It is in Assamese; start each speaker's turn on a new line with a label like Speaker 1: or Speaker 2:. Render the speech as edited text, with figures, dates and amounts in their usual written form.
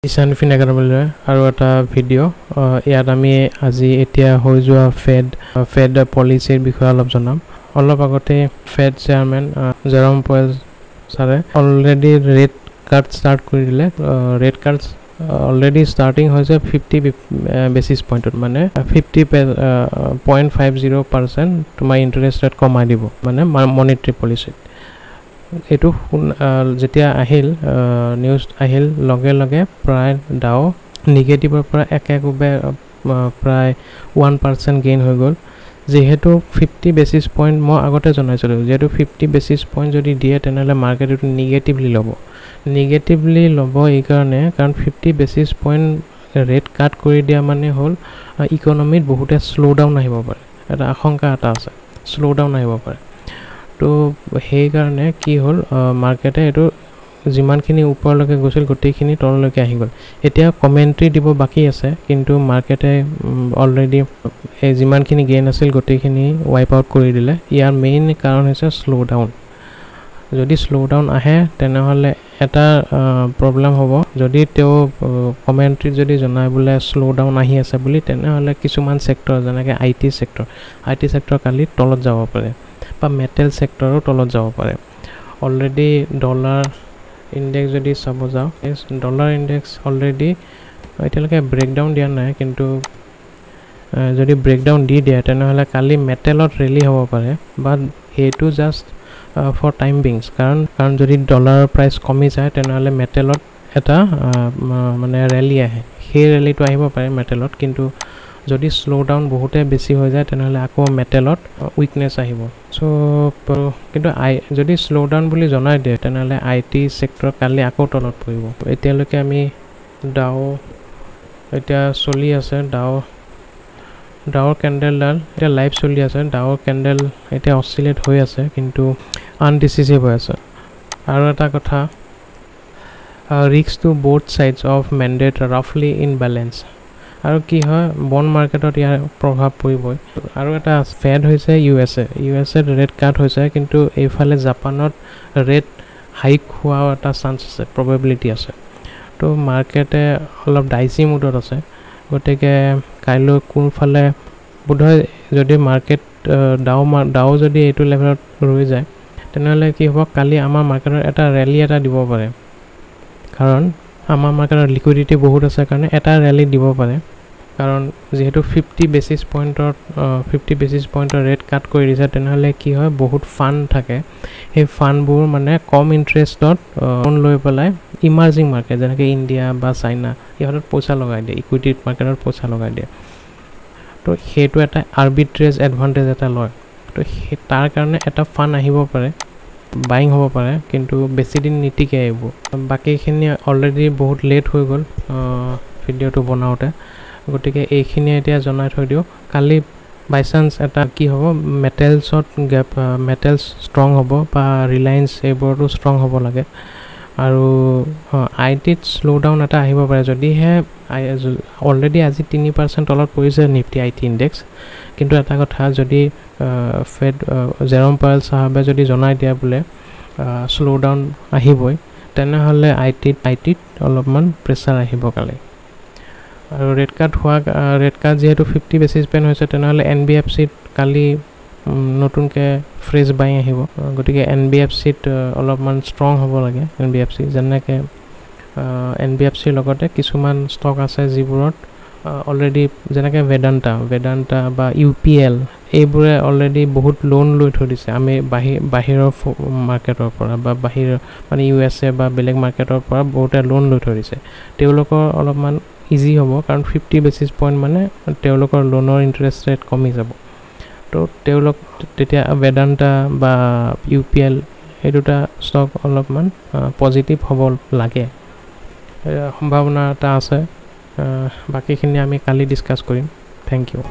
Speaker 1: ঈশান ফিন একাডেমীলৈ আৰু এটা ভিডিঅ' ইয়াত আমি আজি এতিয়া হৈ যোৱা ফেড পলিচিৰ বিষয়ে অলপ জনাম অলপ আগতে ফেড চেয়াৰমেন জেৰম পৱেল ছাৰে অলৰেডি ৰেট কাট ষ্টাৰ্ট কৰি দিলে ৰেট কাট অলৰেডি ষ্টাৰ্টিং হৈছে 50 বেচিছ পইণ্টত মানে 50.50% তোমাৰ ইণ্টাৰেষ্ট ৰেট কমাই দিব মানে মনিটাৰী পলিচিত এইটো যেতিয়া আহিল নিউজ আহিল লগে লগে প্ৰায় ডাও নিগেটিভৰ পৰা একেকোবে প্ৰায় 1% গেইন হৈ গ'ল যেহেতু 50 বেচিছ পইণ্ট মই আগতে জনাইছিলোঁ যেহেতু 50 বেচিছ পইণ্ট যদি দিয়ে তেনেহ'লে মাৰ্কেট এইটো নিগেটিভলি ল'ব এই কাৰণে কাৰণ 50 বেচিছ পইণ্ট ৰেট কাট কৰি দিয়া মানে হ'ল ইকনমিত বহুতে শ্ল' ডাউন আহিব পাৰে এটা আশংকা এটা আছে শ্ল' ডাউন আহিব পাৰে তো সেইকাৰণে কি হ'ল মাৰ্কেটে এইটো যিমানখিনি ওপৰলৈকে গৈছিল গোটেইখিনি তললৈকে আহি গ'ল এতিয়া কমেণ্ট্ৰি দিব বাকী আছে কিন্তু মাৰ্কেটে অলৰেডি এই যিমানখিনি গেইন আছিল গোটেইখিনি ৱাইপ আউট কৰি দিলে ইয়াৰ মেইন কাৰণ হৈছে শ্ল' ডাউন যদি শ্ল' ডাউন আহে তেনেহ'লে এটা প্ৰব্লেম হ'ব যদি তেওঁ কমেণ্ট্ৰিত যদি জনায় বোলে শ্ল' ডাউন আহি আছে বুলি তেনেহ'লে কিছুমান ছেক্টৰ যেনেকৈ আই টি ছেক্টৰ কালি তলত যাব পাৰে বা মেটেল ছেক্টৰো তলত যাব পাৰে অলৰেডি ডলাৰ ইণ্ডেক্স যদি চাব যাওঁ ডলাৰ ইণ্ডেক্স অলৰেডি এতিয়ালৈকে ব্ৰেকডাউন দিয়া নাই কিন্তু যদি ব্ৰেকডাউন দি দিয়ে তেনেহ'লে কালি মেটেলত ৰেলি হ'ব পাৰে বাট সেইটো জাষ্ট ফৰ টাইম বিংছ কাৰণ যদি ডলাৰৰ প্ৰাইচ কমি যায় তেনেহ'লে মেটেলত এটা মানে ৰেলি আহে সেই ৰেলিটো আহিব পাৰে মেটেলত কিন্তু যদি শ্ল' ডাউন বহুতে বেছি হৈ যায় তেনেহ'লে আকৌ মেটেলত উইকনেছ আহিব চ' কিন্তু যদি শ্ল' ডাউন বুলি জনাই দিয়ে তেনেহ'লে আই টি ছেক্টৰ কালি আকৌ তলত পৰিব এতিয়ালৈকে আমি ডাও এতিয়া চলি আছে ডাৱৰ কেণ্ডেলডাল এতিয়া লাইভ চলি আছে ডাৱৰ কেণ্ডেল এতিয়া অচিলেট হৈ আছে কিন্তু আনডিচিচিভ হৈ আছে আৰু এটা কথা risk to both sides of mandate roughly in balance আৰু কি হয় বণ্ড মাৰ্কেটত ইয়াৰ প্ৰভাৱ পৰিবই আৰু এটা ফেড হৈছে ইউ এছ এত ৰেট কাট হৈছে কিন্তু এইফালে জাপানত ৰেট হাইক হোৱাৰ এটা চান্স আছে প্ৰবেবিলিটি আছে তো মাৰ্কেটে অলপ ডাইচি মুডত আছে গতিকে কাইলৈ কোনফালে বোধহয় যদি মাৰ্কেট ডাও যদি এইটো লেভেলত ৰৈ যায় তেনেহ'লে কি হ'ব কালি আমাৰ মাৰ্কেটত এটা ৰেলি এটা দিব পাৰে কাৰণ আমাৰ মাৰ্কেটত লিকুইডিটি বহুত আছে কাৰণে এটা ৰেলি দিব পাৰে কাৰণ যেহেতু 50 বেচিছ পইণ্টৰ ৰেট কাট কৰি দিছে তেনেহ'লে কি হয় বহুত ফাণ্ড থাকে সেই ফাণ্ডবোৰ মানে কম ইণ্টাৰেষ্টত লোন লৈ পেলাই ইমাৰ্জিং মাৰ্কেট যেনেকৈ ইণ্ডিয়া বা চাইনা ইহঁতত পইচা লগাই দিয়ে ইকুইটি মাৰ্কেটত পইচা লগাই দিয়ে তো সেইটো এটা আৰ্বিট্ৰেজ এডভান্টেজ এটা লয় তো সেই তাৰ কাৰণে এটা ফাণ্ড আহিব পাৰে বাইং হ'ব পাৰে কিন্তু বেছি দিন নিটিকে আহিব বাকীখিনি অলৰেডি বহুত লেট হৈ গ'ল ভিডিঅ'টো বনাওঁতে গতিকে এইখিনি এতিয়া জনাই থৈ দিওঁ কালি বাই চান্স এটা কি হ'ব মেটেলছ ষ্ট্ৰং হ'ব বা ৰিলায়েন্স এইবোৰতো ষ্ট্ৰং হ'ব লাগে আৰু আই টিত শ্ল' ডাউন এটা আহিব পাৰে যদিহে অলৰেডি আজি 3% তলত পৰিছে নিফটি আই টি ইণ্ডেক্স কিন্তু এটা কথা যদি ফেড জেৰম পৱেল চাহাবে যদি জনাই দিয়া বোলে শ্ল' ডাউন আহিবই তেনেহ'লে আই টিত অলপমান প্ৰেছাৰ আহিব কালি আৰু ৰেট কাট যিহেতু 50 বেচিছ পইণ্ট হৈছে তেনেহ'লে NBFCত কালি নতুনকৈ ফ্ৰেছ বাইং আহিব গতিকে NBFCত অলপমান ষ্ট্ৰং হ'ব লাগে NBFC যেনেকৈ NBFCৰ লগতে কিছুমান ষ্টক আছে যিবোৰত অলৰেডি যেনেকৈ বেদান্তা বা UPL এইবোৰে অলৰেডি বহুত লোন লৈ থৈ দিছে আমি বাহিৰৰ মাৰ্কেটৰ পৰা বা বাহিৰৰ মানে USA বা বেলেগ মাৰ্কেটৰ পৰা বহুতে লোন লৈ থৈ দিছে তেওঁলোকৰ অলপমান ইজি হ'ব কাৰণ 50 বেচিছ পইণ্ট মানে তেওঁলোকৰ লোনৰ ইণ্টাৰেষ্ট ৰেট কমি যাব তো তেওঁলোক তেতিয়া বেদান্তা বা UPL এই দুটা ষ্টক অলপমান পজিটিভ হ'ব লাগে সম্ভাৱনা এটা আছে বাকীখিনি আমি কালি ডিছকাছ কৰিম থেংক ইউ